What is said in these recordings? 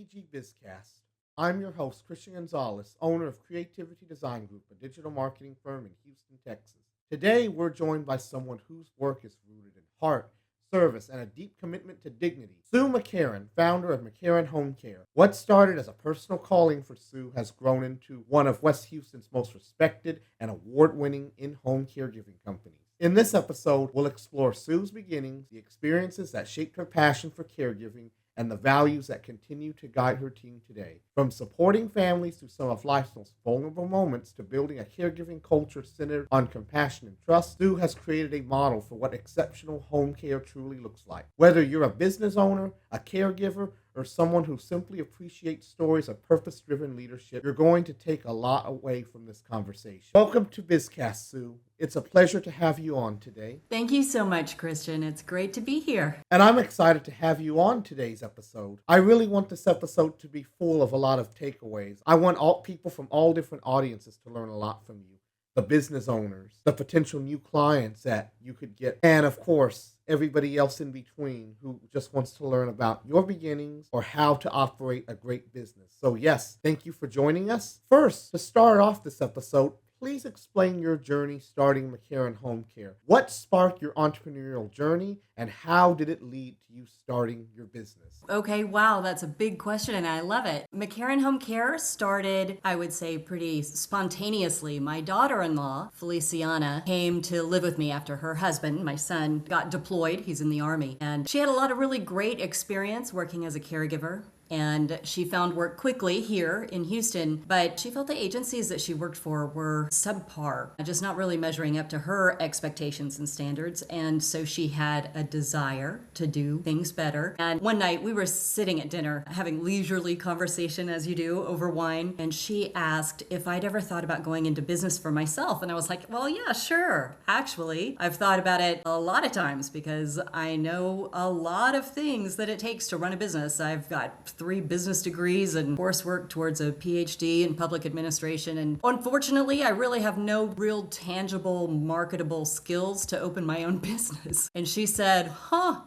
CDG BizCast. I'm your host, Christian Gonzalez, owner of Creativity Design Group, a digital marketing firm in Houston, Texas. Today, we're joined by someone whose work is rooted in heart, service, and a deep commitment to dignity. Sue McCarron, founder of McCarron Home Care. What started as a personal calling for Sue has grown into one of West Houston's most respected and award-winning in-home caregiving companies. In this episode, we'll explore Sue's beginnings, the experiences that shaped her passion for caregiving, and the values that continue to guide her team today. From supporting families through some of life's most vulnerable moments to building a caregiving culture centered on compassion and trust, Sue has created a model for what exceptional home care truly looks like. Whether you're a business owner, a caregiver, or someone who simply appreciates stories of purpose-driven leadership, you're going to take a lot away from this conversation. Welcome to BizCast, Sue. It's a pleasure to have you on today. Thank you so much, Christian. It's great to be here. And I'm excited to have you on today's episode. I really want this episode to be full of a lot of takeaways. I want all people from all different audiences to learn a lot from you. The business owners, the potential new clients that you could get, and of course, everybody else in between who just wants to learn about your beginnings or how to operate a great business. So yes, thank you for joining us. First, to start off this episode, please explain your journey starting McCarron Home Care. What sparked your entrepreneurial journey, and how did it lead to you starting your business? Okay, wow, that's a big question and I love it. McCarron Home Care started, I would say, pretty spontaneously. My daughter-in-law, Feliciana, came to live with me after her husband, my son, got deployed. He's in the Army. And she had a lot of really great experience working as a caregiver. And she found work quickly here in Houston, but she felt the agencies that she worked for were subpar, just not really measuring up to her expectations and standards. And so she had a desire to do things better. And one night we were sitting at dinner, having leisurely conversation as you do over wine. And she asked if I'd ever thought about going into business for myself. And I was like, well, yeah, sure. Actually, I've thought about it a lot of times because I know a lot of things that it takes to run a business. I've got 3 business degrees and coursework towards a PhD in public administration. And unfortunately, I really have no real tangible, marketable skills to open my own business. And she said,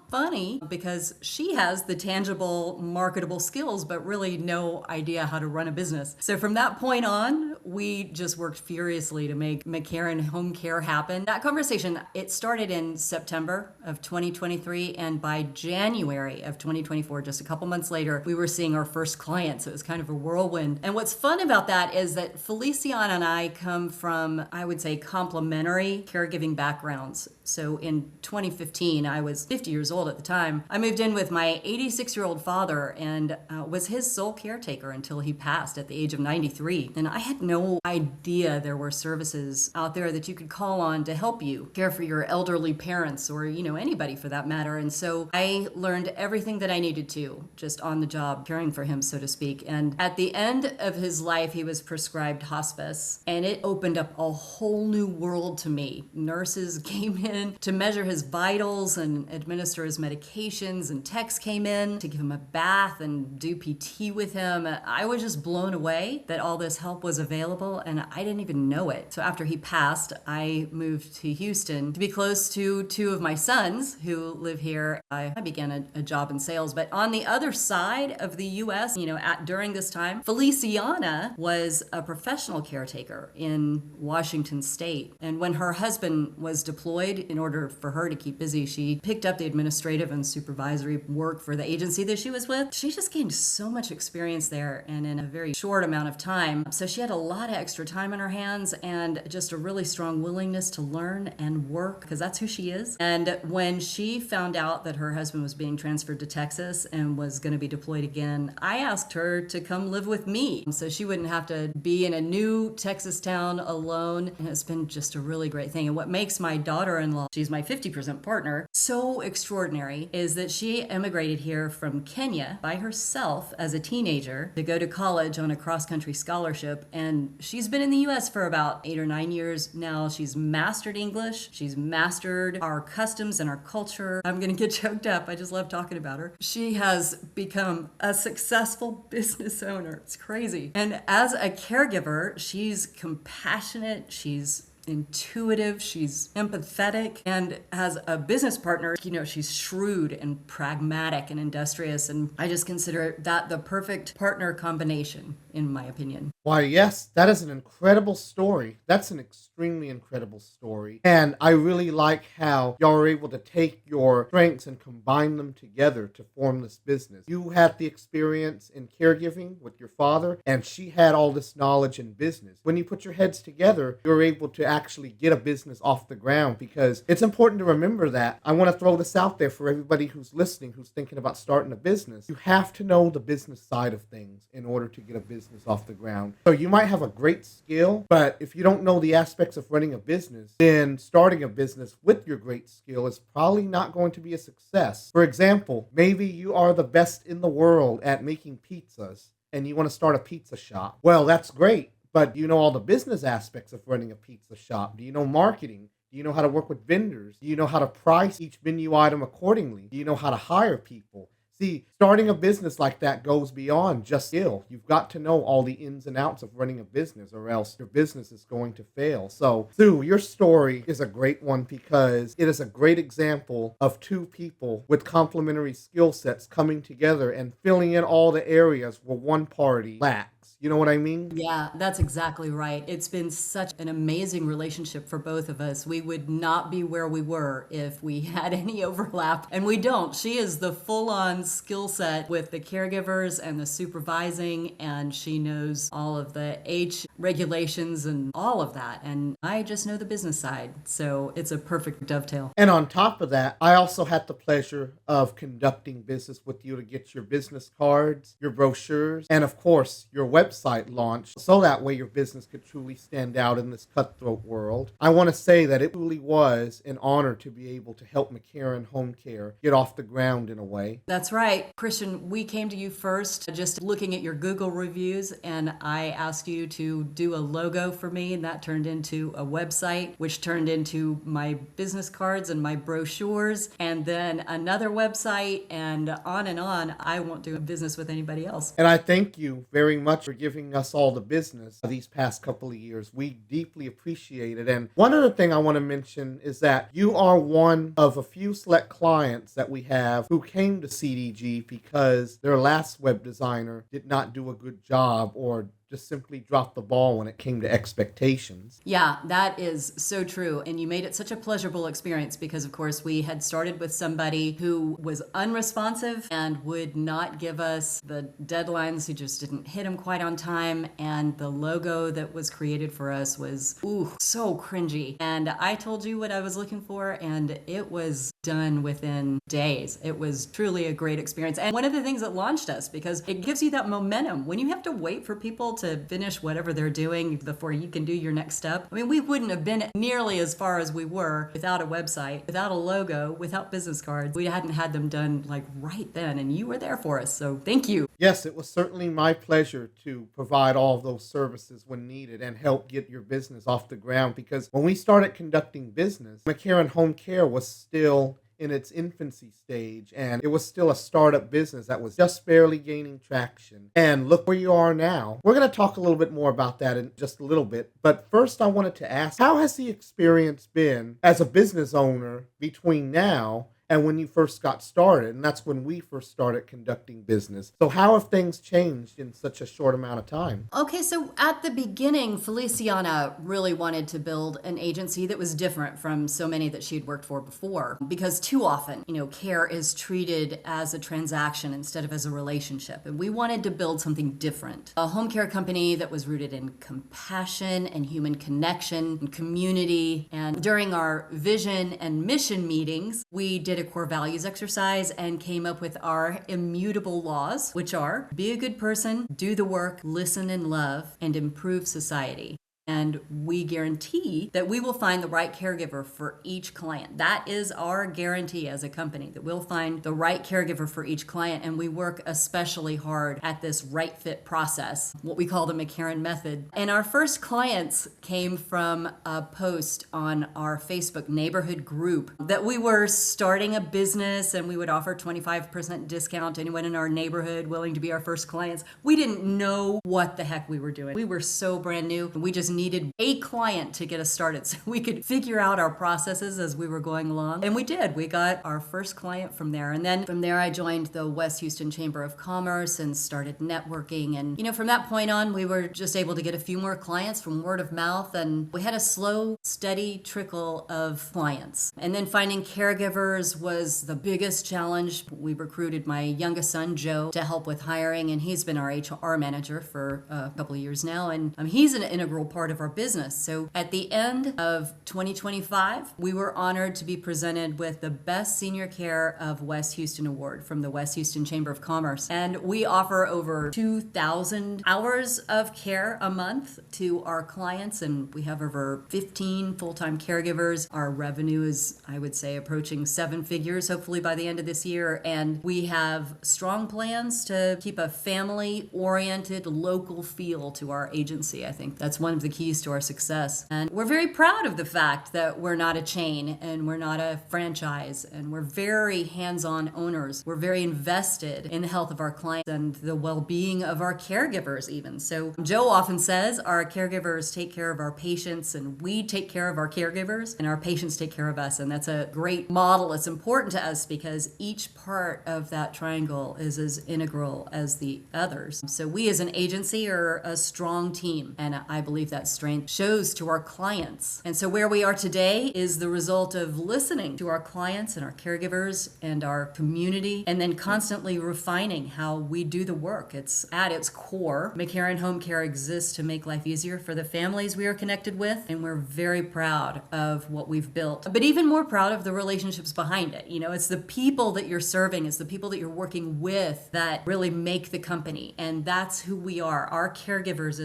funny, because she has the tangible, marketable skills, but really no idea how to run a business. So from that point on, we just worked furiously to make McCarron Home Care happen. That conversation, it started in September of 2023, and by January of 2024, just a couple months later, we were seeing our first clients. It was kind of a whirlwind. And what's fun about that is that Feliciana and I come from, I would say, complementary caregiving backgrounds. So in 2015, I was 50 years old at the time. I moved in with my 86-year-old father and was his sole caretaker until he passed at the age of 93. And I had no idea there were services out there that you could call on to help you care for your elderly parents or, anybody for that matter. And so I learned everything that I needed to just on the job, caring for him, so to speak. And at the end of his life, he was prescribed hospice, and it opened up a whole new world to me. Nurses came in to measure his vitals and administer his medications, and techs came in to give him a bath and do PT with him. I was just blown away that all this help was available, and I didn't even know it. So after he passed, I moved to Houston to be close to 2 of my sons who live here. I began a job in sales, but on the other side of the U.S., during this time, Feliciana was a professional caretaker in Washington State. And when her husband was deployed, in order for her to keep busy, she picked up the administrative and supervisory work for the agency that she was with. She just gained so much experience there and in a very short amount of time. So she had a lot of extra time on her hands and just a really strong willingness to learn and work, because that's who she is. And when she found out that her husband was being transferred to Texas and was going to be deployed again, I asked her to come live with me so she wouldn't have to be in a new Texas town alone. And it's been just a really great thing. And what makes my daughter-in-law, she's my 50% partner, so extraordinary is that she immigrated here from Kenya by herself as a teenager to go to college on a cross-country scholarship. And she's been in the U.S. for about 8 or 9 years now. She's mastered English. She's mastered our customs and our culture. I'm going to get choked up. I just love talking about her. She has become a successful business owner. It's crazy. And as a caregiver, she's compassionate. She's intuitive, she's empathetic, and as a business partner, she's shrewd and pragmatic and industrious. And I just consider that the perfect partner combination, in my opinion. Why, yes, that is an incredible story. That's an extremely incredible story. And I really like how y'all are able to take your strengths and combine them together to form this business. You had the experience in caregiving with your father, and she had all this knowledge in business. When you put your heads together, you're able to actually get a business off the ground, because it's important to remember that. I want to throw this out there for everybody who's listening, who's thinking about starting a business. You have to know the business side of things in order to get a business off the ground. So you might have a great skill, but if you don't know the aspects of running a business, then starting a business with your great skill is probably not going to be a success. For example, maybe you are the best in the world at making pizzas and you want to start a pizza shop. Well, that's great, but do you know all the business aspects of running a pizza shop? Do you know marketing? Do you know how to work with vendors? Do you know how to price each menu item accordingly? Do you know how to hire people? See, starting a business like that goes beyond just skill. You've got to know all the ins and outs of running a business, or else your business is going to fail. So, Sue, your story is a great one because it is a great example of two people with complementary skill sets coming together and filling in all the areas where one party lacks. You know what I mean? Yeah, that's exactly right. It's been such an amazing relationship for both of us. We would not be where we were if we had any overlap, and we don't. She is the full-on skill set with the caregivers and the supervising, and she knows all of the H regulations and all of that. And I just know the business side, so it's a perfect dovetail. And on top of that, I also had the pleasure of conducting business with you to get your business cards, your brochures, and of course, your website launched, so that way your business could truly stand out in this cutthroat world. I want to say that it really was an honor to be able to help McCarron Home Care get off the ground in a way. That's right. Christian, we came to you first just looking at your Google reviews, and I asked you to do a logo for me, and that turned into a website, which turned into my business cards and my brochures, and then another website, and on and on. I won't do business with anybody else. And I thank you very much for giving us all the business these past couple of years. We deeply appreciate it. And one other thing I want to mention is that you are one of a few select clients that we have who came to CDG because their last web designer did not do a good job, or just simply dropped the ball when it came to expectations. Yeah, that is so true. And you made it such a pleasurable experience because, of course, we had started with somebody who was unresponsive and would not give us the deadlines. He just didn't hit them quite on time. And the logo that was created for us was, so cringy. And I told you what I was looking for, and it was done within days. It was truly a great experience. And one of the things that launched us, because it gives you that momentum when you have to wait for people to finish whatever they're doing before you can do your next step. I mean, we wouldn't have been nearly as far as we were without a website, without a logo, without business cards. We hadn't had them done like right then, and you were there for us. So thank you. Yes, it was certainly my pleasure to provide all of those services when needed and help get your business off the ground, because when we started conducting business, McCarron Home Care was still in its infancy stage, and it was still a startup business that was just barely gaining traction. And look where you are now. We're going to talk a little bit more about that in just a little bit, but first I wanted to ask, how has the experience been as a business owner between now and when you first got started? And that's when we first started conducting business. So how have things changed in such a short amount of time? Okay, so at the beginning, Feliciana really wanted to build an agency that was different from so many that she'd worked for before, because too often, care is treated as a transaction instead of as a relationship. And we wanted to build something different. A home care company that was rooted in compassion and human connection and community. And during our vision and mission meetings, we did a core values exercise and came up with our immutable laws, which are: be a good person, do the work, listen and love, and improve society. And we guarantee that we will find the right caregiver for each client. That is our guarantee as a company, that we'll find the right caregiver for each client. And we work especially hard at this right fit process, what we call the McCarron method. And our first clients came from a post on our Facebook neighborhood group that we were starting a business and we would offer 25% discount to anyone in our neighborhood willing to be our first clients. We didn't know what the heck we were doing. We were so brand new. We just just needed a client to get us started so we could figure out our processes as we were going along. And we did. We got our first client from there. And then from there, I joined the West Houston Chamber of Commerce and started networking. And, from that point on, we were just able to get a few more clients from word of mouth. And we had a slow, steady trickle of clients. And then finding caregivers was the biggest challenge. We recruited my youngest son, Joe, to help with hiring. And he's been our HR manager for a couple of years now. And he's an integral part of our business. So at the end of 2025, we were honored to be presented with the Best Senior Care of West Houston Award from the West Houston Chamber of Commerce. And we offer over 2,000 hours of care a month to our clients, and we have over 15 full-time caregivers. Our revenue is, I would say, approaching 7 figures, hopefully by the end of this year. And we have strong plans to keep a family-oriented, local feel to our agency. I think that's one of the keys to our success. And we're very proud of the fact that we're not a chain and we're not a franchise, and we're very hands-on owners. We're very invested in the health of our clients and the well-being of our caregivers even. So Joe often says our caregivers take care of our patients and we take care of our caregivers and our patients take care of us. And that's a great model. It's important to us because each part of that triangle is as integral as the others. So we as an agency are a strong team, and I believe that strength shows to our clients. And so where we are today is the result of listening to our clients and our caregivers and our community, and then constantly refining how we do the work. It's at its core. McCarron Home Care exists to make life easier for the families we are connected with, and we're very proud of what we've built, but even more proud of the relationships behind it. It's the people that you're serving, it's the people that you're working with that really make the company, and that's who we are. Our caregivers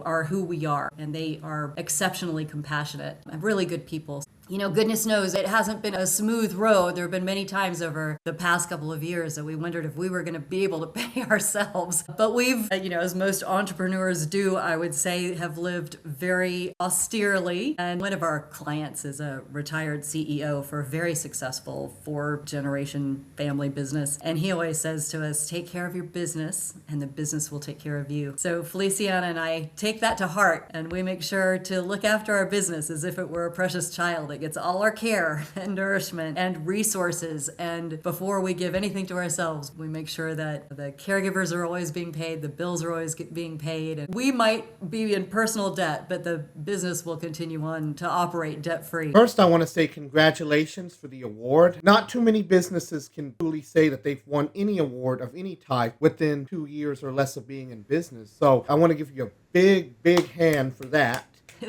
are who we are, and they are exceptionally compassionate, really good people. Goodness knows it hasn't been a smooth road. There have been many times over the past couple of years that we wondered if we were going to be able to pay ourselves. But we've, as most entrepreneurs do, I would say, have lived very austerely. And one of our clients is a retired CEO for a very successful 4-generation family business. And he always says to us, take care of your business and the business will take care of you. So Feliciana and I take that to heart, and we make sure to look after our business as if it were a precious child. It gets all our care and nourishment and resources. And before we give anything to ourselves, we make sure that the caregivers are always being paid, the bills are always being paid. And we might be in personal debt, but the business will continue on to operate debt-free. First, I want to say congratulations for the award. Not too many businesses can truly say that they've won any award of any type within 2 years or less of being in business. So I want to give you a big, big hand for that.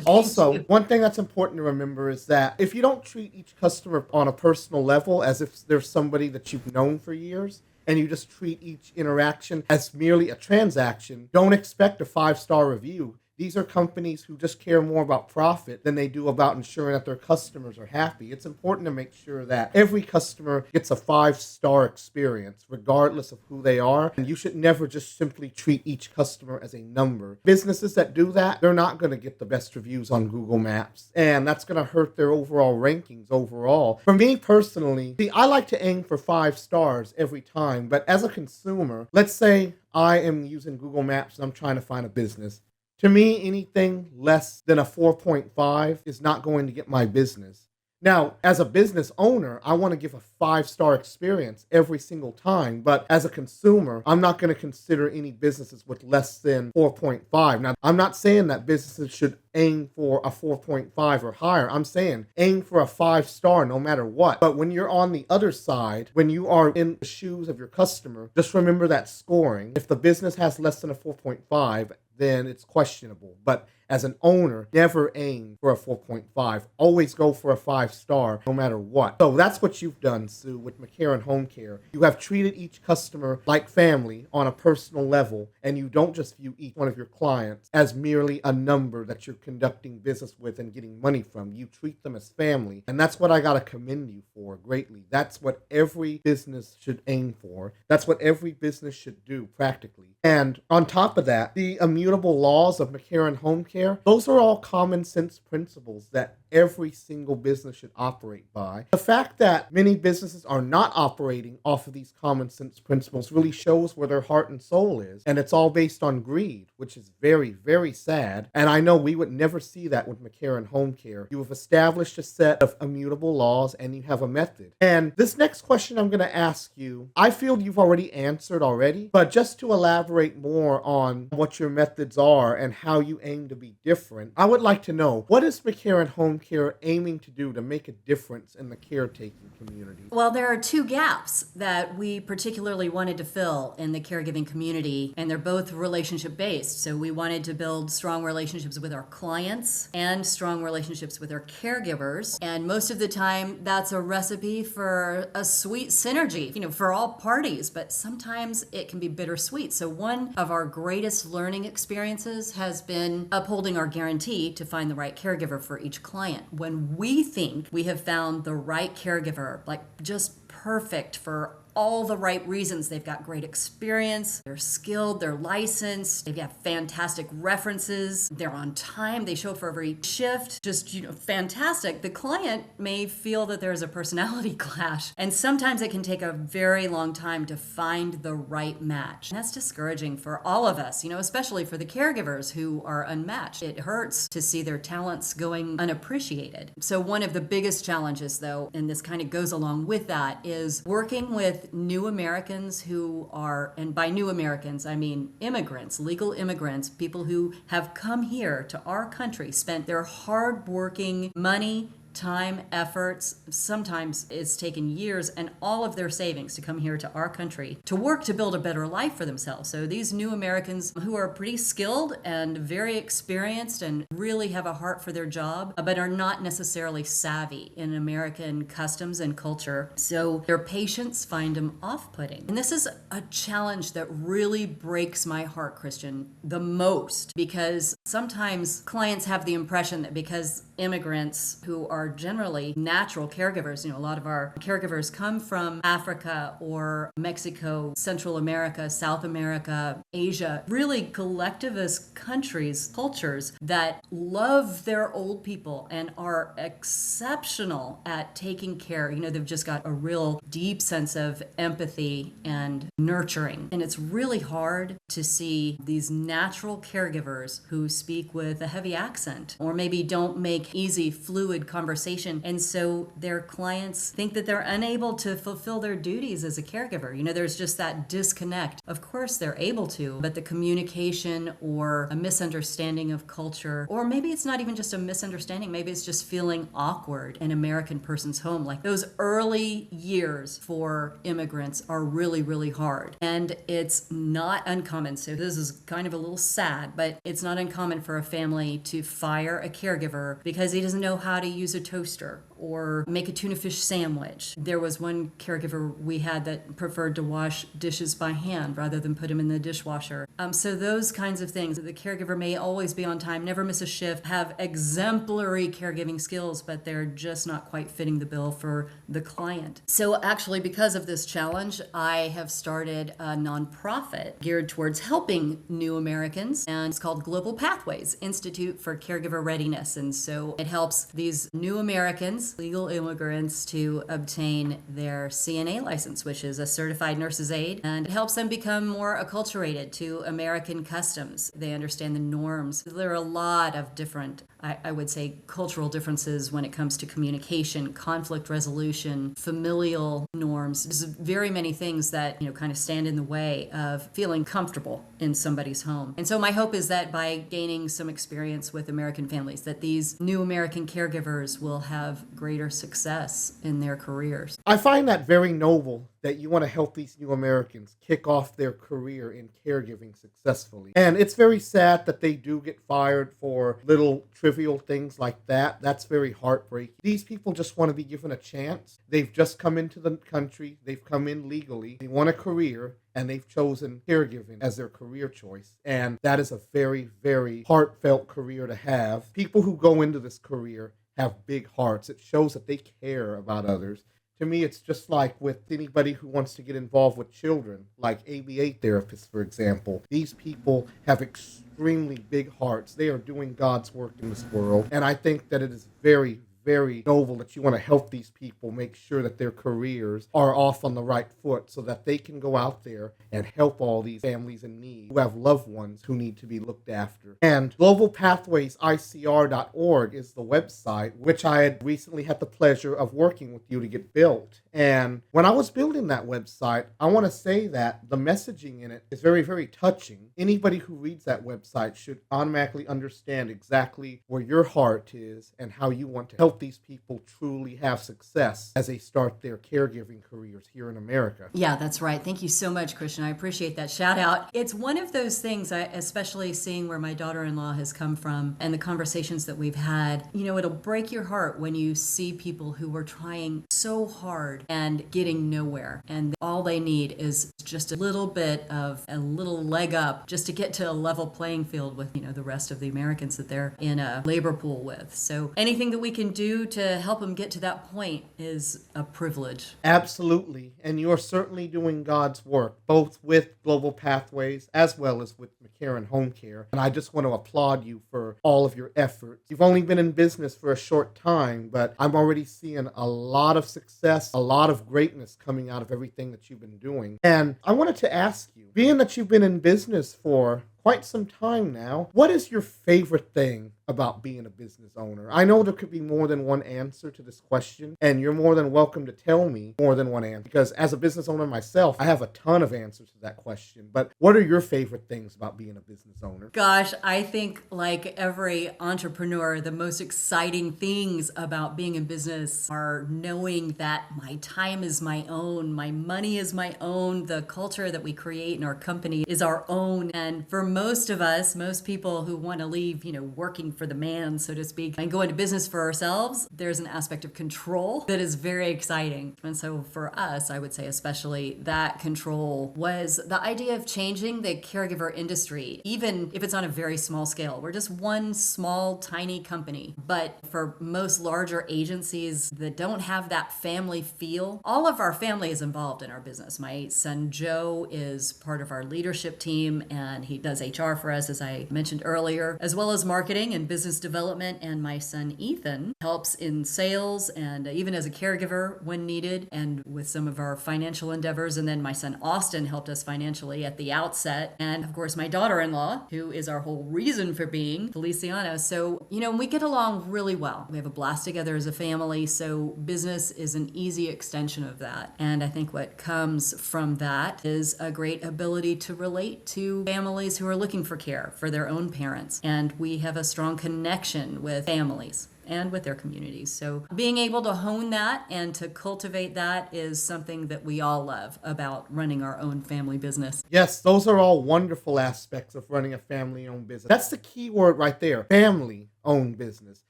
Also, one thing that's important to remember is that if you don't treat each customer on a personal level as if they're somebody that you've known for years, and you just treat each interaction as merely a transaction, don't expect a 5-star review. These are companies who just care more about profit than they do about ensuring that their customers are happy. It's important to make sure that every customer gets a 5-star experience, regardless of who they are. And you should never just simply treat each customer as a number. Businesses that do that, they're not going to get the best reviews on Google Maps. And that's going to hurt their overall rankings overall. For me personally, I like to aim for 5 stars every time. But as a consumer, let's say I am using Google Maps and I'm trying to find a business. To me, anything less than a 4.5 is not going to get my business. Now, as a business owner, I want to give a 5-star experience every single time. But as a consumer, I'm not going to consider any businesses with less than 4.5. Now, I'm not saying that businesses should aim for a 4.5 or higher. I'm saying aim for a 5-star no matter what. But when you're on the other side, when you are in the shoes of your customer, just remember that scoring. If the business has less than a 4.5, then it's questionable. But as an owner, never aim for a 4.5. Always go for a 5-star no matter what. So that's what you've done, Sue, with McCarron Home Care. You have treated each customer like family on a personal level, and you don't just view each one of your clients as merely a number that you're conducting business with and getting money from. You treat them as family, and that's what I got to commend you for greatly. That's what every business should aim for. That's what every business should do practically. And on top of that, the immutable laws of McCarron Home Care care, those are all common sense principles that every single business should operate by. The fact that many businesses are not operating off of these common sense principles really shows where their heart and soul is. And it's all based on greed, which is very, very sad. And I know we would never see that with McCarron Home Care. You have established a set of immutable laws and you have a method. And this next question I'm going to ask you, I feel you've already answered already, but just to elaborate more on what your methods are and how you aim to be different, I would like to know, what is McCarron Home Care aiming to do to make a difference in the caretaking community? Well, there are two gaps that we particularly wanted to fill in the caregiving community, and they're both relationship based. So we wanted to build strong relationships with our clients and strong relationships with our caregivers. And most of the time, that's a recipe for a sweet synergy, for all parties, but sometimes it can be bittersweet. So one of our greatest learning experiences has been upholding our guarantee to find the right caregiver for each client. When we think we have found the right caregiver, like just perfect for all the right reasons. They've got great experience, they're skilled, they're licensed, they've got fantastic references, they're on time, they show up for every shift, just, fantastic. The client may feel that there's a personality clash, and sometimes it can take a very long time to find the right match. And that's discouraging for all of us, especially for the caregivers who are unmatched. It hurts to see their talents going unappreciated. So one of the biggest challenges, though, and this kind of goes along with that, is working with new Americans who are, and by new Americans, I mean immigrants, legal immigrants, people who have come here to our country, spent their hard-working money, time, efforts, sometimes it's taken years, and all of their savings to come here to our country to work to build a better life for themselves. So these new Americans who are pretty skilled and very experienced and really have a heart for their job, but are not necessarily savvy in American customs and culture. So their patients find them off-putting. And this is a challenge that really breaks my heart, Christian, the most, because sometimes clients have the impression that because immigrants who are generally natural caregivers, a lot of our caregivers come from Africa or Mexico, Central America, South America, Asia, really collectivist countries, cultures that love their old people and are exceptional at taking care. They've just got a real deep sense of empathy and nurturing. And it's really hard to see these natural caregivers who speak with a heavy accent or maybe don't make easy, fluid conversation. And so their clients think that they're unable to fulfill their duties as a caregiver. There's just that disconnect. Of course, they're able to, but the communication or a misunderstanding of culture, or maybe it's not even just a misunderstanding, maybe it's just feeling awkward in an American person's home. Like those early years for immigrants are really, really hard. And it's not uncommon. So this is kind of a little sad, but it's not uncommon for a family to fire a caregiver because he doesn't know how to use a toaster or make a tuna fish sandwich. There was one caregiver we had that preferred to wash dishes by hand rather than put them in the dishwasher. So those kinds of things. The caregiver may always be on time, never miss a shift, have exemplary caregiving skills, but they're just not quite fitting the bill for the client. So actually, because of this challenge, I have started a nonprofit geared towards helping new Americans, and it's called Global Pathways Institute for Caregiver Readiness. And so it helps these new Americans, legal immigrants, to obtain their CNA license, which is a certified nurse's aide, and it helps them become more acculturated to American customs. They understand the norms. There are a lot of different, I would say, cultural differences when it comes to communication, conflict resolution, familial norms. There's very many things that, kind of stand in the way of feeling comfortable in somebody's home. And so my hope is that by gaining some experience with American families, that these new American caregivers will have greater success in their careers. I find that very noble that you want to help these new Americans kick off their career in caregiving successfully. And it's very sad that they do get fired for little trivial things like that. That's very heartbreaking. These people just want to be given a chance. They've just come into the country. They've come in legally. They want a career, and they've chosen caregiving as their career choice. And that is a very, very heartfelt career to have. People who go into this career have big hearts. It shows that they care about others To me, it's just like with anybody who wants to get involved with children, like ABA therapists, for example. These people have extremely big hearts. They are doing God's work in this world. And I think that it is very, very noble that you want to help these people make sure that their careers are off on the right foot so that they can go out there and help all these families in need who have loved ones who need to be looked after. And globalpathwaysicr.org is the website, which I had recently had the pleasure of working with you to get built. And when I was building that website, I want to say that the messaging in it is very, very touching. Anybody who reads that website should automatically understand exactly where your heart is and how you want to help these people truly have success as they start their caregiving careers here in America. Yeah, that's right. Thank you so much, Christian. I appreciate that shout out. It's one of those things, especially seeing where my daughter-in-law has come from and the conversations that we've had, it'll break your heart when you see people who are trying so hard and getting nowhere. And all they need is just a little bit of a little leg up just to get to a level playing field with, the rest of the Americans that they're in a labor pool with. So anything that we can do to help them get to that point is a privilege. Absolutely. And you're certainly doing God's work, both with Global Pathways as well as with McCarron Home Care. And I just want to applaud you for all of your efforts. You've only been in business for a short time, but I'm already seeing a lot of success, a lot of greatness coming out of everything that you've been doing. And I wanted to ask you, being that you've been in business for quite some time now, what is your favorite thing about being a business owner? I know there could be more than one answer to this question, and you're more than welcome to tell me more than one answer, because as a business owner myself, I have a ton of answers to that question. But what are your favorite things about being a business owner? Gosh, I think like every entrepreneur, the most exciting things about being in business are knowing that my time is my own, my money is my own, the culture that we create in our company is our own. And for most of us, most people who want to leave, working for the man, so to speak, and go into business for ourselves, there's an aspect of control that is very exciting. And so for us, I would say especially that control was the idea of changing the caregiver industry, even if it's on a very small scale. We're just one small, tiny company. But for most larger agencies that don't have that family feel, all of our family is involved in our business. My son Joe is part of our leadership team, and he does HR for us, as I mentioned earlier, as well as marketing and business development. And my son Ethan helps in sales and even as a caregiver when needed and with some of our financial endeavors. And then my son Austin helped us financially at the outset. And of course, my daughter-in-law, who is our whole reason for being, Feliciana. So, we get along really well. We have a blast together as a family. So business is an easy extension of that. And I think what comes from that is a great ability to relate to families who are looking for care for their own parents. And we have a strong connection with families and with their communities. So being able to hone that and to cultivate that is something that we all love about running our own family business. Yes, those are all wonderful aspects of running a family-owned business. That's the key word right there, family-owned business.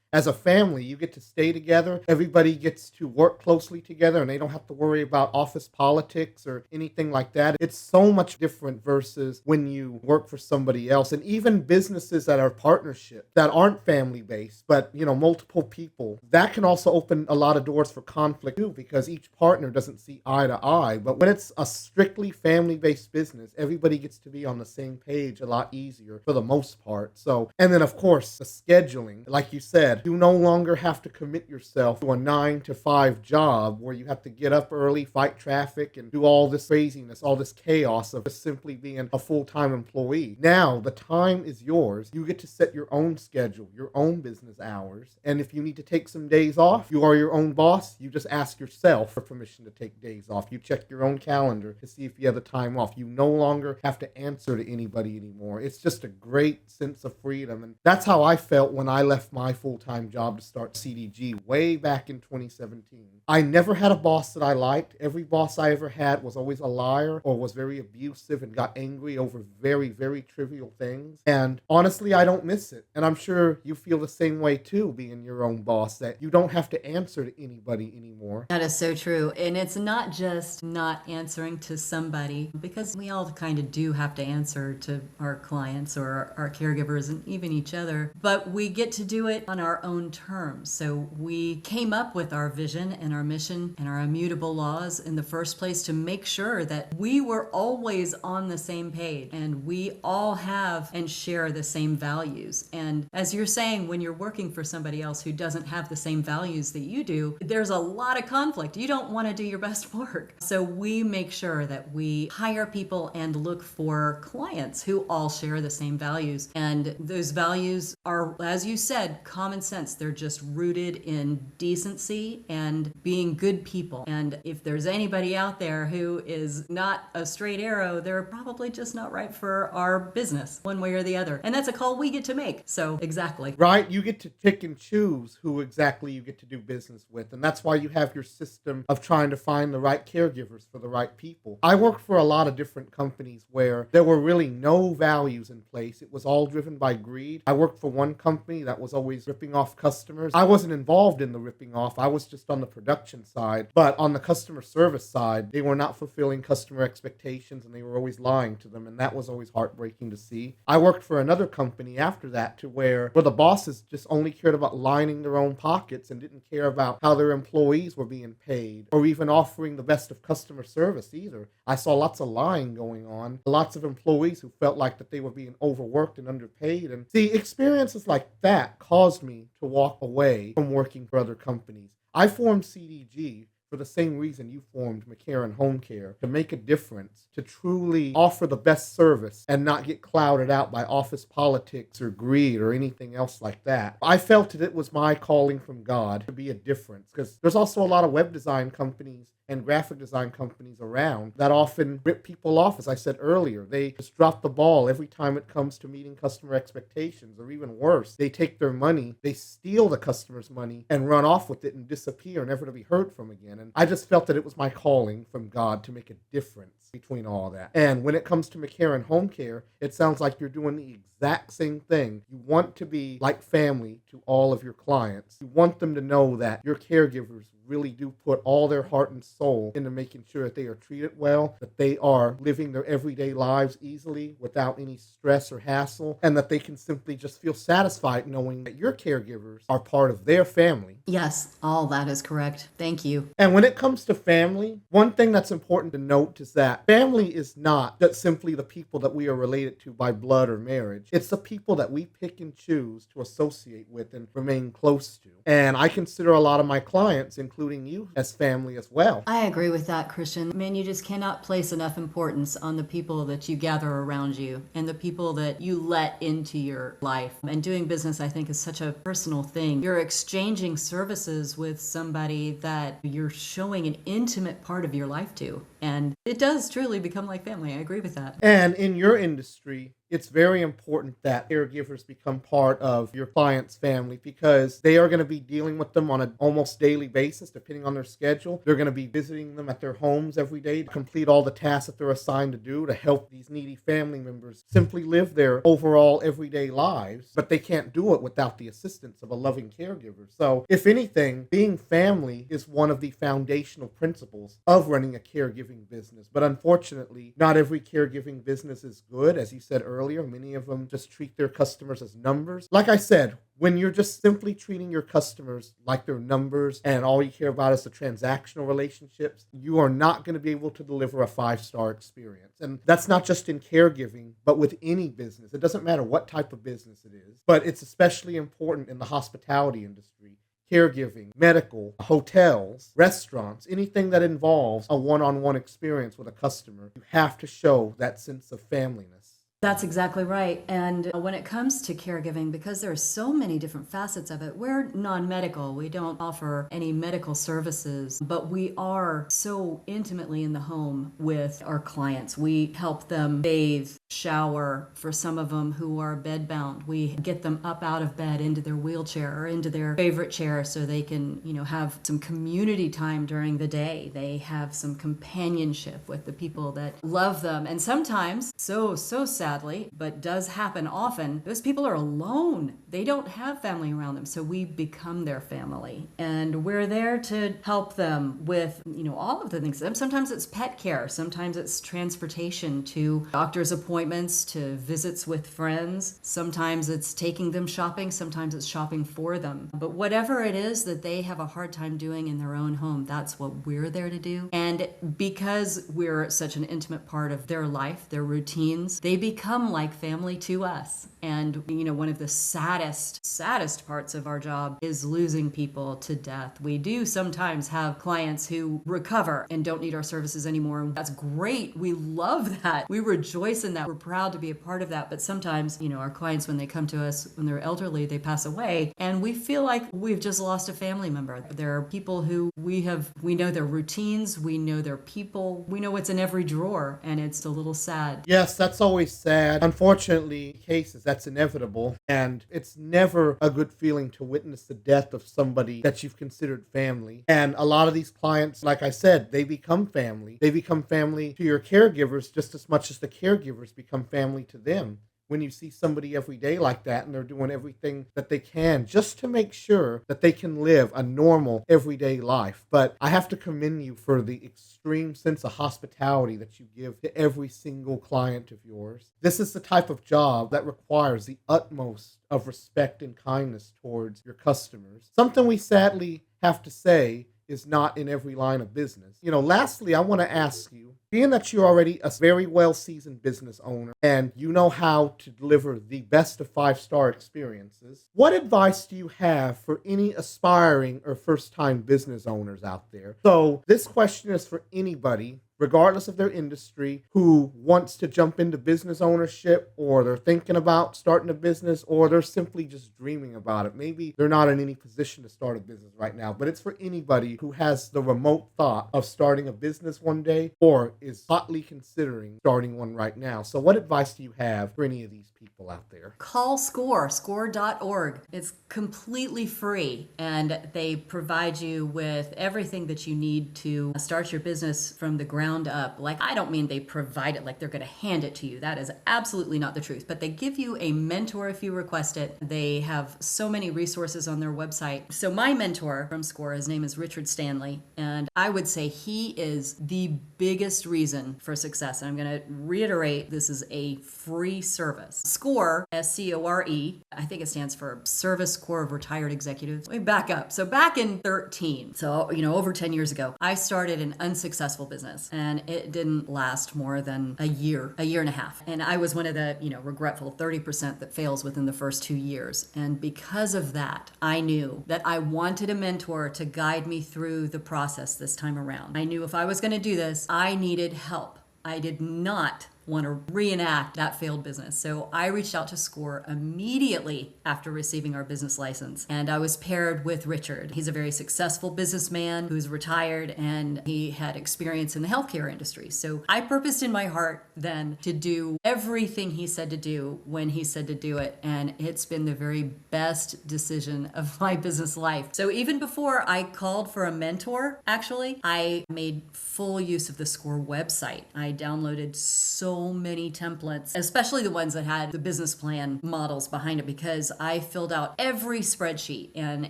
As a family, you get to stay together. Everybody gets to work closely together, and they don't have to worry about office politics or anything like that. It's so much different versus when you work for somebody else. And even businesses that are partnerships that aren't family-based, but, multiple people, that can also open a lot of doors for conflict too, because each partner doesn't see eye to eye. But when it's a strictly family-based business, everybody gets to be on the same page a lot easier for the most part. So, and then of course, the scheduling, like you said, you no longer have to commit yourself to a 9-to-5 job where you have to get up early, fight traffic, and do all this craziness, all this chaos of just simply being a full-time employee. Now, the time is yours. You get to set your own schedule, your own business hours. And if you need to take some days off, you are your own boss. You just ask yourself for permission to take days off. You check your own calendar to see if you have the time off. You no longer have to answer to anybody anymore. It's just a great sense of freedom. And that's how I felt when I left my full-time job to start CDG way back in 2017. I never had a boss that I liked. Every boss I ever had was always a liar or was very abusive and got angry over very, very trivial things. And honestly, I don't miss it. And I'm sure you feel the same way too, being your own boss, that you don't have to answer to anybody anymore. That is so true. And it's not just not answering to somebody, because we all kind of do have to answer to our clients or our caregivers and even each other, but we get to do it on our our own terms. So we came up with our vision and our mission and our immutable laws in the first place to make sure that we were always on the same page and we all have and share the same values. And as you're saying, when you're working for somebody else who doesn't have the same values that you do, there's a lot of conflict. You don't want to do your best work. So we make sure that we hire people and look for clients who all share the same values. And those values are, as you said, common sense. They're just rooted in decency and being good people. And if there's anybody out there who is not a straight arrow, they're probably just not right for our business, one way or the other. And that's a call we get to make. So exactly. Right? You get to pick and choose who exactly you get to do business with. And that's why you have your system of trying to find the right caregivers for the right people. I worked for a lot of different companies where there were really no values in place. It was all driven by greed. I worked for one company that was always ripping off customers. I wasn't involved in the ripping off. I was just on the production side. But on the customer service side, they were not fulfilling customer expectations and they were always lying to them. And that was always heartbreaking to see. I worked for another company after that to where the bosses just only cared about lining their own pockets and didn't care about how their employees were being paid or even offering the best of customer service either. I saw lots of lying going on, lots of employees who felt like that they were being overworked and underpaid. And see, experiences like that caused me to walk away from working for other companies. I formed CDG for the same reason you formed McCarron Home Care, to make a difference, to truly offer the best service and not get clouded out by office politics or greed or anything else like that. I felt that it was my calling from God to be a difference, because there's also a lot of web design companies and graphic design companies around that often rip people off. As I said earlier, they just drop the ball every time it comes to meeting customer expectations, or even worse, they take their money, they steal the customer's money and run off with it and disappear, never to be heard from again. And I just felt that it was my calling from God to make a difference between all that. And when it comes to McCarron Home Care, it sounds like you're doing the exact same thing. You want to be like family to all of your clients. You want them to know that your caregivers really do put all their heart and soul into making sure that they are treated well, that they are living their everyday lives easily without any stress or hassle, and that they can simply just feel satisfied knowing that your caregivers are part of their family. Yes, all that is correct. Thank you. And when it comes to family, one thing that's important to note is that family is not just simply the people that we are related to by blood or marriage. It's the people that we pick and choose to associate with and remain close to. And I consider a lot of my clients, including you, as family as well. I agree with that, Christian. Man, you just cannot place enough importance on the people that you gather around you and the people that you let into your life. And doing business, I think, is such a personal thing. You're exchanging services with somebody that you're showing an intimate part of your life to. And it does truly become like family. I agree with that. And in your industry, it's very important that caregivers become part of your client's family, because they are going to be dealing with them on an almost daily basis, depending on their schedule. They're going to be visiting them at their homes every day to complete all the tasks that they're assigned to do to help these needy family members simply live their overall everyday lives, but they can't do it without the assistance of a loving caregiver. So if anything, being family is one of the foundational principles of running a caregiving business. But unfortunately, not every caregiving business is good. As you said earlier, many of them just treat their customers as numbers. Like I said, when you're just simply treating your customers like they're numbers and all you care about is the transactional relationships, you are not going to be able to deliver a 5-star experience. And that's not just in caregiving, but with any business. It doesn't matter what type of business it is, but it's especially important in the hospitality industry, caregiving, medical, hotels, restaurants, anything that involves a one-on-one experience with a customer. You have to show that sense of familyness. That's exactly right. And when it comes to caregiving, because there are so many different facets of it, we're non-medical. We don't offer any medical services, but we are so intimately in the home with our clients. We help them bathe, shower. For some of them who are bedbound, we get them up out of bed into their wheelchair or into their favorite chair so they can, have some community time during the day. They have some companionship with the people that love them. And sometimes, so sad, sadly, but does happen often, those people are alone. They don't have family around them, so we become their family. And we're there to help them with, all of the things. Sometimes it's pet care, sometimes it's transportation to doctor's appointments, to visits with friends. Sometimes it's taking them shopping, sometimes it's shopping for them. But whatever it is that they have a hard time doing in their own home, that's what we're there to do. And because we're such an intimate part of their life, their routines, they become like family to us. And, one of the saddest parts of our job is losing people to death. We do sometimes have clients who recover and don't need our services anymore. And that's great. We love that. We rejoice in that. We're proud to be a part of that. But sometimes, our clients, when they come to us, when they're elderly, they pass away. And we feel like we've just lost a family member. There are people who we know their routines, we know their people, we know what's in every drawer, and it's a little sad. Yes, that's always sad. Unfortunately, in cases, that's inevitable. And it's never a good feeling to witness the death of somebody that you've considered family. And a lot of these clients, like I said, they become family. They become family to your caregivers just as much as the caregivers become family to them. When you see somebody every day like that and they're doing everything that they can just to make sure that they can live a normal everyday life. But I have to commend you for the extreme sense of hospitality that you give to every single client of yours. This is the type of job that requires the utmost of respect and kindness towards your customers. Something we sadly have to say is not in every line of business. Lastly, I want to ask you, being that you're already a very well-seasoned business owner and you know how to deliver the best of 5-star experiences, what advice do you have for any aspiring or first-time business owners out there? So this question is for anybody, regardless of their industry, who wants to jump into business ownership, or they're thinking about starting a business, or they're simply just dreaming about it. Maybe they're not in any position to start a business right now, but it's for anybody who has the remote thought of starting a business one day or is hotly considering starting one right now. So what advice do you have for any of these people out there? Call score.org. It's completely free, and they provide you with everything that you need to start your business from the ground up. Like, I don't mean they provide it like they're going to hand it to you. That is absolutely not the truth. But they give you a mentor if you request it. They have so many resources on their website. So my mentor from SCORE, his name is Richard Stanley, and I would say he is the biggest reason for success. And I'm going to reiterate, this is a free service. SCORE, SCORE, I think it stands for Service Corps of Retired Executives. Let me back up. So back in 2013, so over 10 years ago, I started an unsuccessful business. And it didn't last more than a year and a half. And I was one of the, regretful 30% that fails within the first 2 years. And because of that, I knew that I wanted a mentor to guide me through the process this time around. I knew if I was going to do this, I needed help. I did not want to reenact that failed business. So I reached out to SCORE immediately after receiving our business license. And I was paired with Richard. He's a very successful businessman who's retired, and he had experience in the healthcare industry. So I purposed in my heart then to do everything he said to do when he said to do it. And it's been the very best decision of my business life. So even before I called for a mentor, actually, I made full use of the SCORE website. I downloaded so many templates, especially the ones that had the business plan models behind it, because I filled out every spreadsheet and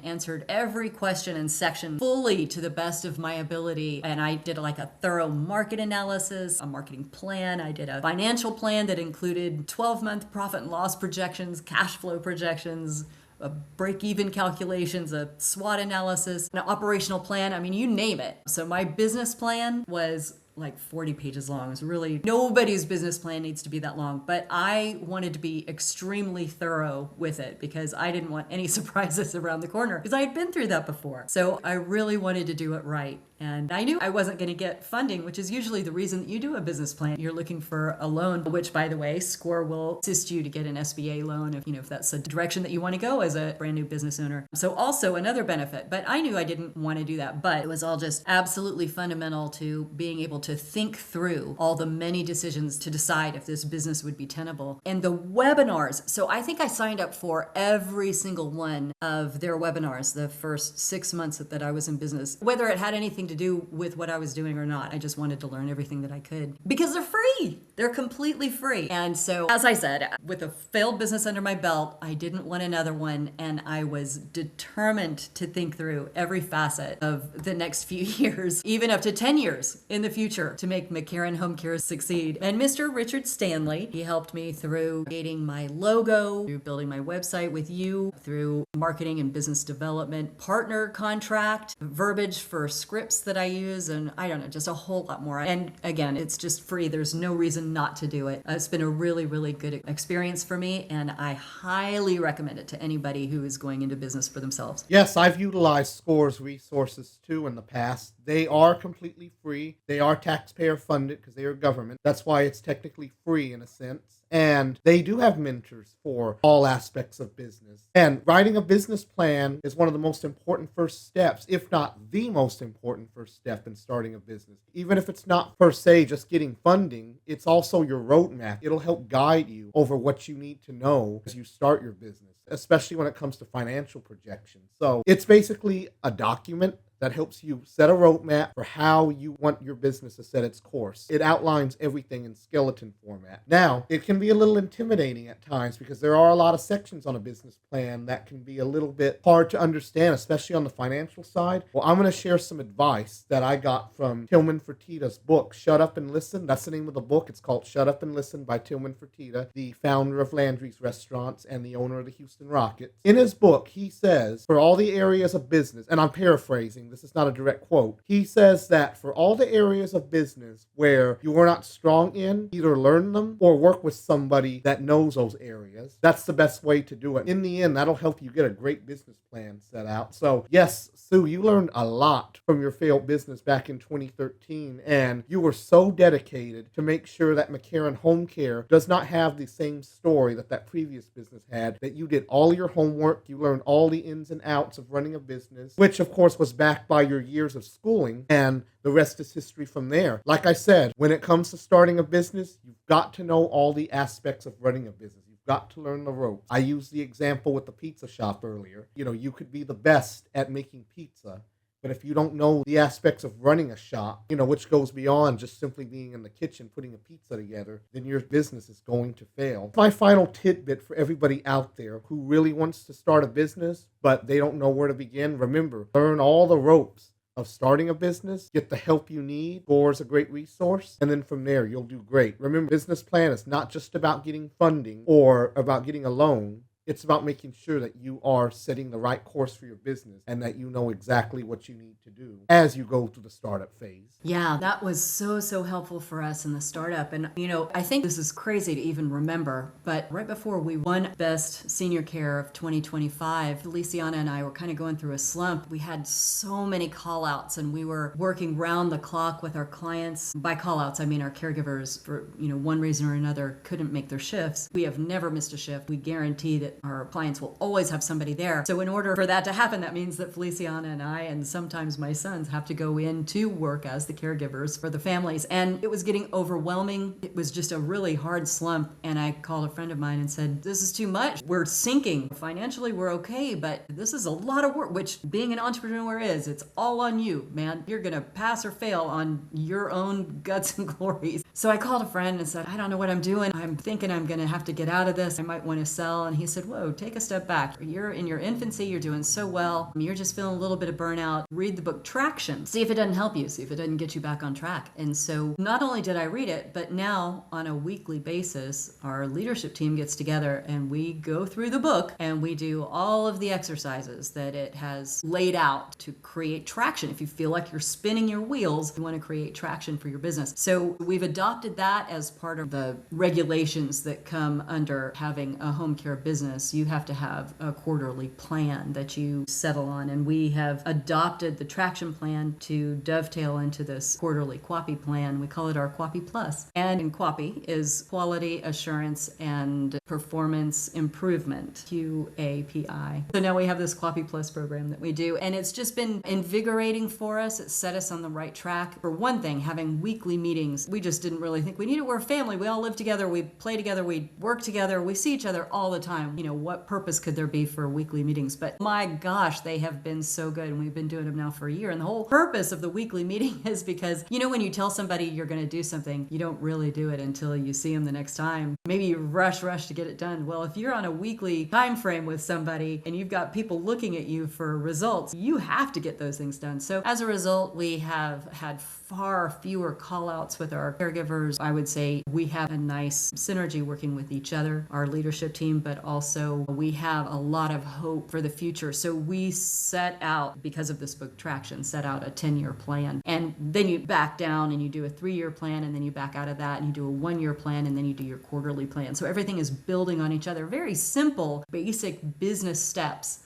answered every question and section fully to the best of my ability. And I did like a thorough market analysis, a marketing plan. I did a financial plan that included 12-month profit and loss projections, cash flow projections, a break-even calculations, a SWOT analysis, an operational plan. I mean, you name it. So my business plan was like 40 pages long. It's really, nobody's business plan needs to be that long, but I wanted to be extremely thorough with it because I didn't want any surprises around the corner because I had been through that before. So I really wanted to do it right. And I knew I wasn't going to get funding, which is usually the reason that you do a business plan. You're looking for a loan, which, by the way, SCORE will assist you to get an SBA loan if that's the direction that you want to go as a brand new business owner. So also another benefit, but I knew I didn't want to do that. But it was all just absolutely fundamental to being able to to think through all the many decisions to decide if this business would be tenable. And the webinars, so I think I signed up for every single one of their webinars the first 6 months that I was in business, whether it had anything to do with what I was doing or not. I just wanted to learn everything that I could because they're free. They're completely free. And so, as I said, with a failed business under my belt, I didn't want another one. And I was determined to think through every facet of the next few years, even up to 10 years in the future, to make McCarron Home Care succeed. And Mr. Richard Stanley, he helped me through creating my logo, through building my website with you, through marketing and business development, partner contract, verbiage for scripts that I use, and I don't know, just a whole lot more. And again, it's just free. There's no reason not to do it. It's been a really, really good experience for me, and I highly recommend it to anybody who is going into business for themselves. Yes, I've utilized SCORE's resources too in the past. They are completely free. They are taxpayer funded because they are government. That's why it's technically free in a sense. And they do have mentors for all aspects of business. And writing a business plan is one of the most important first steps, if not the most important first step in starting a business. Even if it's not per se just getting funding, it's also your roadmap. It'll help guide you over what you need to know as you start your business, especially when it comes to financial projections. So it's basically a document that helps you set a roadmap for how you want your business to set its course. It outlines everything in skeleton format. Now, it can be a little intimidating at times because there are a lot of sections on a business plan that can be a little bit hard to understand, especially on the financial side. Well, I'm going to share some advice that I got from Tillman Fertitta's book, Shut Up and Listen. That's the name of the book. It's called Shut Up and Listen by Tillman Fertitta, the founder of Landry's Restaurants and the owner of the Houston Rockets. In his book, he says, for all the areas of business, and I'm paraphrasing, this is not a direct quote. He says that for all the areas of business where you are not strong in, either learn them or work with somebody that knows those areas. That's the best way to do it. In the end, that'll help you get a great business plan set out. So yes, Sue, you learned a lot from your failed business back in 2013, and you were so dedicated to make sure that McCarron Home Care does not have the same story that previous business had, that you did all your homework, you learned all the ins and outs of running a business, which of course was backed by your years of schooling, and the rest is history from there. Like I said, when it comes to starting a business, you've got to know all the aspects of running a business. You've got to learn the ropes. I used the example with the pizza shop earlier. You could be the best at making pizza, but if you don't know the aspects of running a shop, which goes beyond just simply being in the kitchen putting a pizza together, then your business is going to fail. My final tidbit for everybody out there who really wants to start a business, but they don't know where to begin, remember, learn all the ropes of starting a business, get the help you need. SCORE is a great resource, and then from there, you'll do great. Remember, business plan is not just about getting funding or about getting a loan. It's about making sure that you are setting the right course for your business and that you know exactly what you need to do as you go through the startup phase. Yeah, that was so helpful for us in the startup. And, I think this is crazy to even remember, but right before we won Best Senior Care of 2025, Feliciana and I were kind of going through a slump. We had so many call outs and we were working round the clock with our clients. By call outs, I mean our caregivers for, one reason or another couldn't make their shifts. We have never missed a shift. We guarantee that our clients will always have somebody there. So in order for that to happen, that means that Feliciana and I, and sometimes my sons, have to go in to work as the caregivers for the families. And it was getting overwhelming. It was just a really hard slump. And I called a friend of mine and said, this is too much. We're sinking. Financially, we're okay, but this is a lot of work, which being an entrepreneur is. It's all on you, man. You're going to pass or fail on your own guts and glories. So I called a friend and said, I don't know what I'm doing. I'm thinking I'm going to have to get out of this. I might want to sell. And he said, whoa, take a step back. You're in your infancy. You're doing so well. You're just feeling a little bit of burnout. Read the book Traction. See if it doesn't help you. See if it doesn't get you back on track. And so not only did I read it, but now on a weekly basis, our leadership team gets together and we go through the book and we do all of the exercises that it has laid out to create traction. If you feel like you're spinning your wheels, you want to create traction for your business. So we've adopted adopted that as part of the regulations that come under having a home care business. You have to have a quarterly plan that you settle on. And we have adopted the traction plan to dovetail into this quarterly QAPI plan. We call it our QAPI Plus. And in QAPI is quality assurance and performance improvement, QAPI. So now we have this QAPI Plus program that we do, and it's just been invigorating for us. It set us on the right track. For one thing, having weekly meetings, we just didn't really think we need it. We're a family. We all live together. We play together. We work together. We see each other all the time. What purpose could there be for weekly meetings? But my gosh, they have been so good, and we've been doing them now for a year. And the whole purpose of the weekly meeting is because, when you tell somebody you're going to do something, you don't really do it until you see them the next time. Maybe you rush to get it done. Well, if you're on a weekly time frame with somebody and you've got people looking at you for results, you have to get those things done. So as a result, we have had far fewer call outs with our caregivers. I would say we have a nice synergy working with each other, our leadership team, but also we have a lot of hope for the future. So we set out, because of this book Traction, set out a 10-year plan. And then you back down and you do a 3-year plan, and then you back out of that and you do a 1-year plan, and then you do your quarterly plan. So everything is building on each other. Very simple, basic business steps.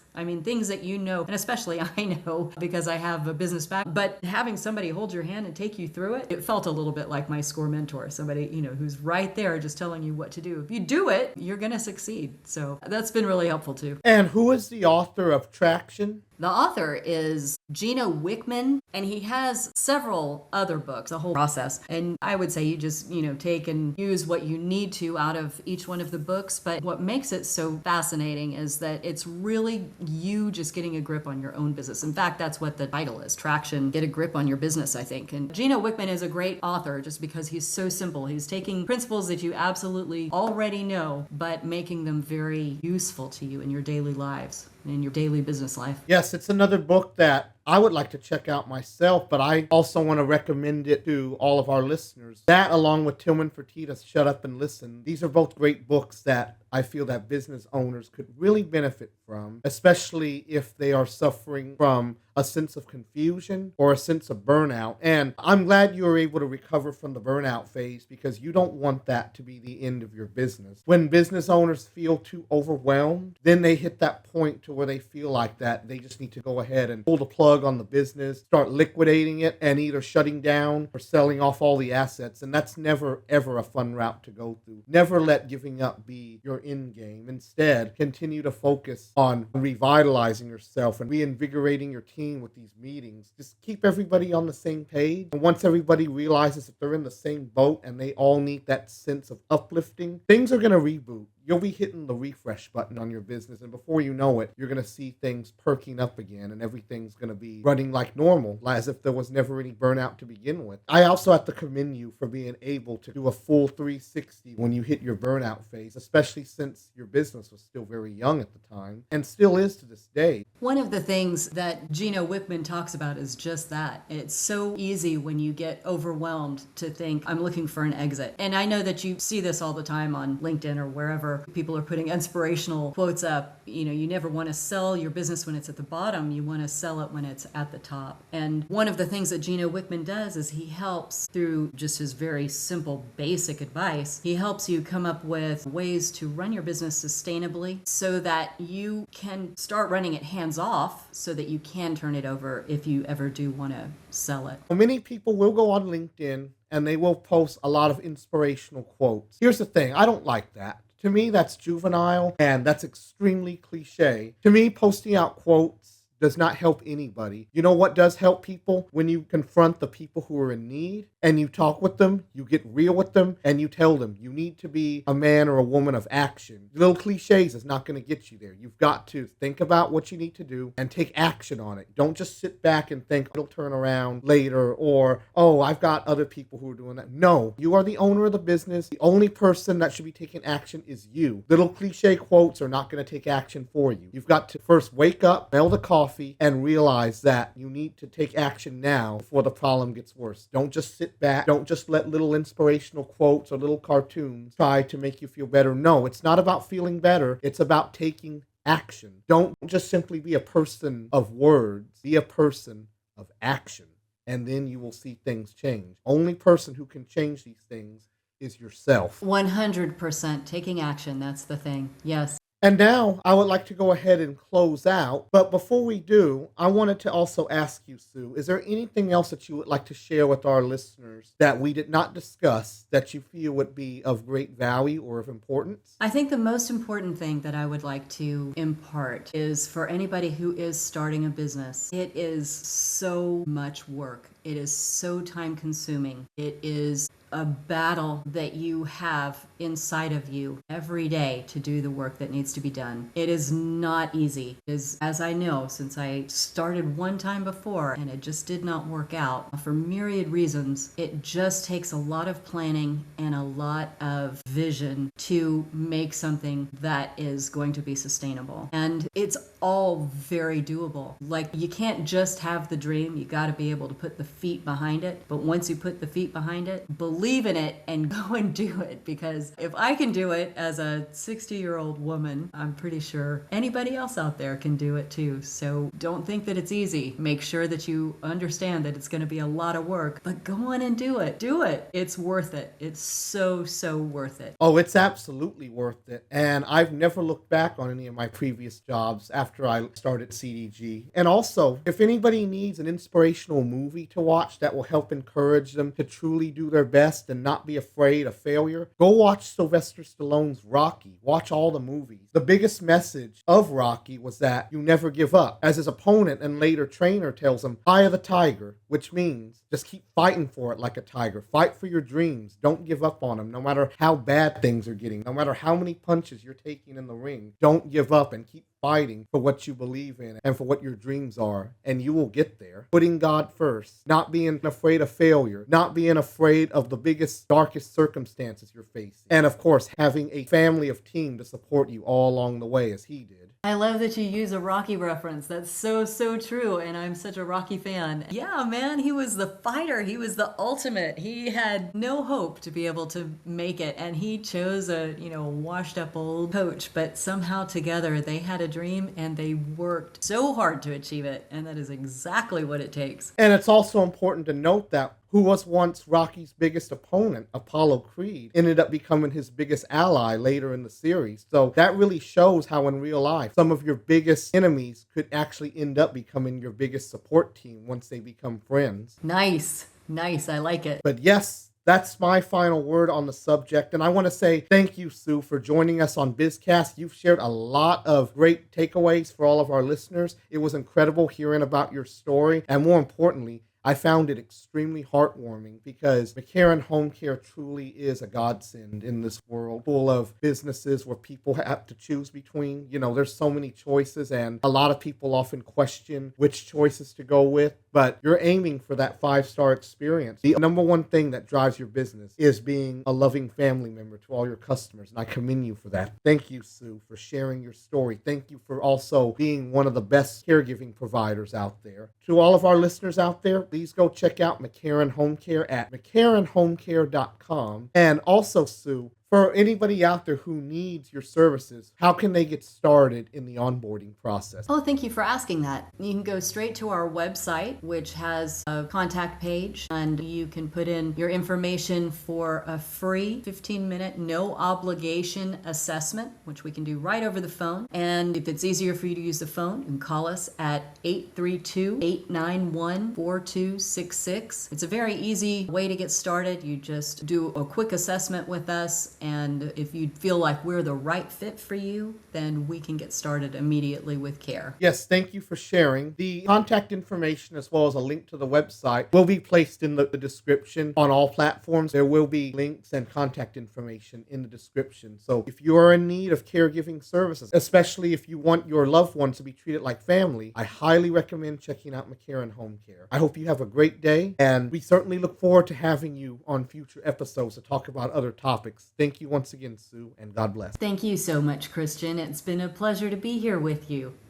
Things that and especially I know because I have a business back, but having somebody hold your hand and take you through it, it felt a little bit like my SCORE mentor, somebody, who's right there just telling you what to do. If you do it, you're going to succeed. So that's been really helpful too. And who is the author of Traction? The author is Gino Wickman, and he has several other books, the whole process. And I would say you just, take and use what you need to out of each one of the books. But what makes it so fascinating is that it's really you just getting a grip on your own business. In fact, that's what the title is, Traction, Get a Grip on Your Business, I think. And Gino Wickman is a great author just because he's so simple. He's taking principles that you absolutely already know, but making them very useful to you in your daily lives, in your daily business life. Yes, it's another book that I would like to check out myself, but I also want to recommend it to all of our listeners. That, along with Tillman Fertitta's Shut Up and Listen, these are both great books that I feel that business owners could really benefit from, especially if they are suffering from a sense of confusion or a sense of burnout. And I'm glad you were able to recover from the burnout phase, because you don't want that to be the end of your business. When business owners feel too overwhelmed, then they hit that point to where they feel like that they just need to go ahead and pull the plug on the business, start liquidating it, and either shutting down or selling off all the assets. And that's never, ever a fun route to go through. Never let giving up be your end game. Instead, continue to focus on revitalizing yourself and reinvigorating your team with these meetings. Just keep everybody on the same page. And once everybody realizes that they're in the same boat and they all need that sense of uplifting, things are going to reboot. You'll be hitting the refresh button on your business, and before you know it, you're going to see things perking up again, and everything's going to be running like normal, as if there was never any burnout to begin with. I also have to commend you for being able to do a full 360 when you hit your burnout phase, especially since your business was still very young at the time, and still is to this day. One of the things that Gino Wickman talks about is just that. It's so easy when you get overwhelmed to think, I'm looking for an exit. And I know that you see this all the time on LinkedIn or wherever people are putting inspirational quotes up. You never want to sell your business when it's at the bottom. You want to sell it when it's at the top. And one of the things that Gino Wickman does is he helps, through just his very simple, basic advice, he helps you come up with ways to run your business sustainably so that you can start running it hands off, so that you can turn it over if you ever do want to sell it. Many people will go on LinkedIn and they will post a lot of inspirational quotes. Here's the thing, I don't like that. To me, that's juvenile and that's extremely cliche. To me, posting out quotes does not help anybody. You know what does help people? When you confront the people who are in need and you talk with them, you get real with them, and you tell them you need to be a man or a woman of action. Little cliches is not going to get you there. You've got to think about what you need to do and take action on it. Don't just sit back and think it'll turn around later, or, oh, I've got other people who are doing that. No, you are the owner of the business. The only person that should be taking action is you. Little cliche quotes are not going to take action for you. You've got to first wake up, smell the coffee, and realize that you need to take action now before the problem gets worse. Don't just sit back. Don't just let little inspirational quotes or little cartoons try to make you feel better. No, it's not about feeling better. It's about taking action. Don't just simply be a person of words. Be a person of action. and then you will see things change. Only person who can change these things is yourself. 100% taking action. That's the thing. Yes. And now I would like to go ahead and close out. But before we do, I wanted to also ask you, Sue, is there anything else that you would like to share with our listeners that we did not discuss that you feel would be of great value or of importance? I think the most important thing that I would like to impart is for anybody who is starting a business, it is so much work. It is so time consuming. It is a battle that you have inside of you every day to do the work that needs to be done. It is not easy, as I know, since I started one time before and it just did not work out for myriad reasons. It just takes a lot of planning and a lot of vision to make something that is going to be sustainable. And it's all very doable. Like, you can't just have the dream, you got to be able to put the feet behind it. But once you put the feet behind it, believe in it and go and do it. Because if I can do it as a 60-year-old woman, I'm pretty sure anybody else out there can do it too. So don't think that it's easy. Make sure that you understand that it's going to be a lot of work, but go on and do it. Do it. It's worth it. It's so, so worth it. Oh, it's absolutely worth it. And I've never looked back on any of my previous jobs after I started CDG. And also, if anybody needs an inspirational movie to watch that will help encourage them to truly do their best and not be afraid of failure, go watch Sylvester Stallone's Rocky. Watch all the movies. The biggest message of Rocky was that you never give up. As his opponent and later trainer tells him, eye of the tiger, which means just keep fighting for it like a tiger. Fight for your dreams. Don't give up on them, no matter how bad things are getting, no matter how many punches you're taking in the ring. Don't give up and keep fighting for what you believe in and for what your dreams are, and you will get there. Putting God first, not being afraid of failure, not being afraid of the biggest, darkest circumstances you're facing, and of course, having a family of team to support you all along the way as he did. I love that you use a Rocky reference. That's so, so true. And I'm such a Rocky fan. Yeah, man, he was the fighter. He was the ultimate. He had no hope to be able to make it. And he chose a, washed up old coach. But somehow together they had a dream and they worked so hard to achieve it. And that is exactly what it takes. And it's also important to note that who was once Rocky's biggest opponent, Apollo Creed, ended up becoming his biggest ally later in the series. So that really shows how in real life, some of your biggest enemies could actually end up becoming your biggest support team once they become friends. Nice. I like it. But yes, that's my final word on the subject. And I want to say thank you, Sue, for joining us on BizCast. You've shared a lot of great takeaways for all of our listeners. It was incredible hearing about your story. And more importantly, I found it extremely heartwarming because McCarron Home Care truly is a godsend in this world full of businesses where people have to choose between. There's so many choices, and a lot of people often question which choices to go with, but you're aiming for that 5-star experience. The number one thing that drives your business is being a loving family member to all your customers, and I commend you for that. Thank you, Sue, for sharing your story. Thank you for also being one of the best caregiving providers out there. To all of our listeners out there, please go check out McCarron Home Care at McCarronHomeCare.com. And also, Sue, for anybody out there who needs your services, how can they get started in the onboarding process? Oh, thank you for asking that. You can go straight to our website, which has a contact page, and you can put in your information for a free 15-minute, no obligation assessment, which we can do right over the phone. And if it's easier for you to use the phone, you can call us at 832-891-4266. It's a very easy way to get started. You just do a quick assessment with us, and if you feel like we're the right fit for you, then we can get started immediately with care. Yes, thank you for sharing. The contact information as well as a link to the website will be placed in the description on all platforms. There will be links and contact information in the description. So if you are in need of caregiving services, especially if you want your loved ones to be treated like family, I highly recommend checking out McCarron Home Care. I hope you have a great day, and we certainly look forward to having you on future episodes to talk about other topics. Thank you once again, Sue, and God bless. Thank you so much, Christian. It's been a pleasure to be here with you.